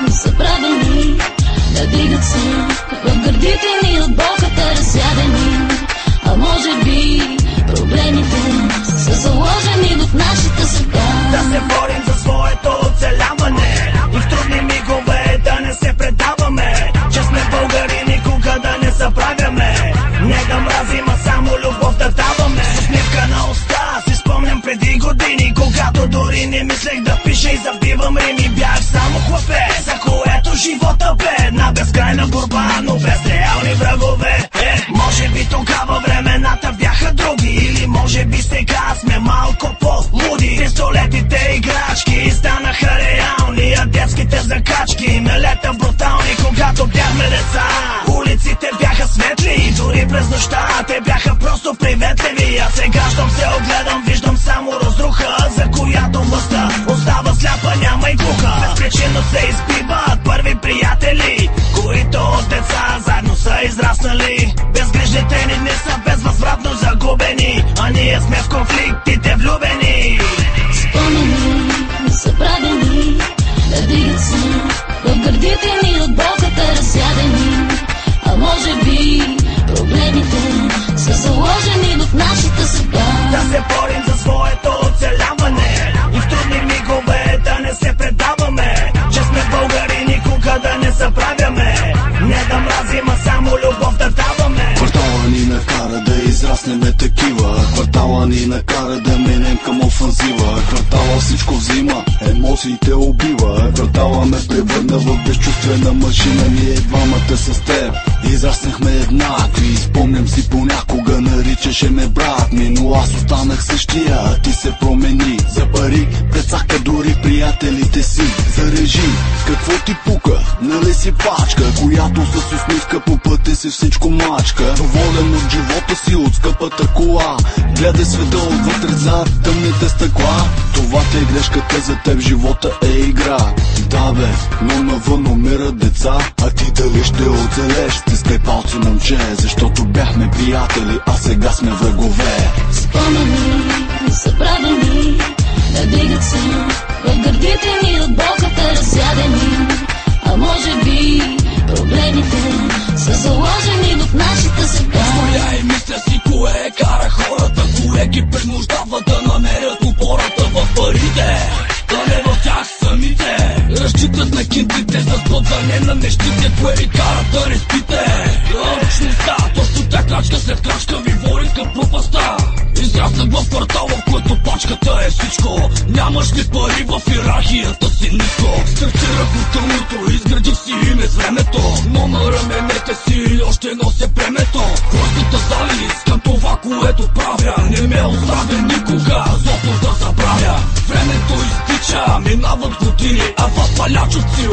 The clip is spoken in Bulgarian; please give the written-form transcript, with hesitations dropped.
Забравени да дигат се в гърдите ни от болката разядени. А може би проблемите са заложени в нашата съдба. Да се борим за своето оцеляване и в трудни мигове да не се предаваме, че сме българи, никога да не забравяме. Не да мразим, а само любов да даваме. Усмивка на уста си спомням преди години, когато дори не мислех да пиша и забивам рими. Бях само хлапе, за което живота бе една безкрайна борба, но без реални врагове. Може би тогава времената бяха други, или може би сега сме малко по-луди. Пистолетите играчки станаха реални, а детските закачки мелета брутални. Когато бяхме деца, улиците бяха светли и дори през нощта те бяха просто приветливи. А сега щом се огледам, виждам само разруха, за която властта остава сляпа, няма и глуха. Безпричинно се избиват първи приятели, които от деца заедно са израснали. Безгрижните ни не са безвъзвратно загубени, а ние сме в конфликтите влюбени. Спомени, забравени, да дигат се в гърдите ни от болката разядени. А може би проблемите са заложени в нашата съдба. Да се борим за своето оцеляване и в трудни мигове да не се предаваме, че сме българи, никога да не забравяме. Не да мразим, а само любов да даваме. Квартала ни накара да израснеме такива, квартала ни накара да минем към офанзива. Квартала всичко взима, емоциите убива. Квартала ме превърна в безчувствена машина. Ние двамата с теб израснахме еднакви. Спомням си понякога наричаше ме брат ми, но аз останах същия, а ти се промени. За пари прецака дори приятелите си. Зарежи, какво ти пука? Нали си пачка, която с усмивка по пътя си всичко мачка. Доволен от живота си, от скъпата кола, гледай света отвътре зад тъмните стъкла. Това ти е грешката, за теб живота е игра. Да бе, но навън умират деца, а ти дали ще оцелеш? Стискай палци, момче, защото бяхме приятели, а сега сме врагове. Спомени, забравени, да дигат се в гърдите ни от болката разядени. А може би проблемите са заложени в нашата съдба. Стоя и мисля си кое кара хората, кое ги принуждава да намерят опората в парите, да не в тях самите. Разчитат на кинтите за сбъдване на нещите, кое ви карат да не спите. Алчността, точно тя крачка след крачка ви води към пропаста. Израснах в квартала, в който пачката е всичко. Нямаш ли пари, в иерархията си ниско. Стартирах от тъмното, изградих си име с времето, но на раменете си още нося бремето. Хорската завист към това, което правя, не ме оставя никога злото да забравя. Времето изтича, минават години, а в палячът си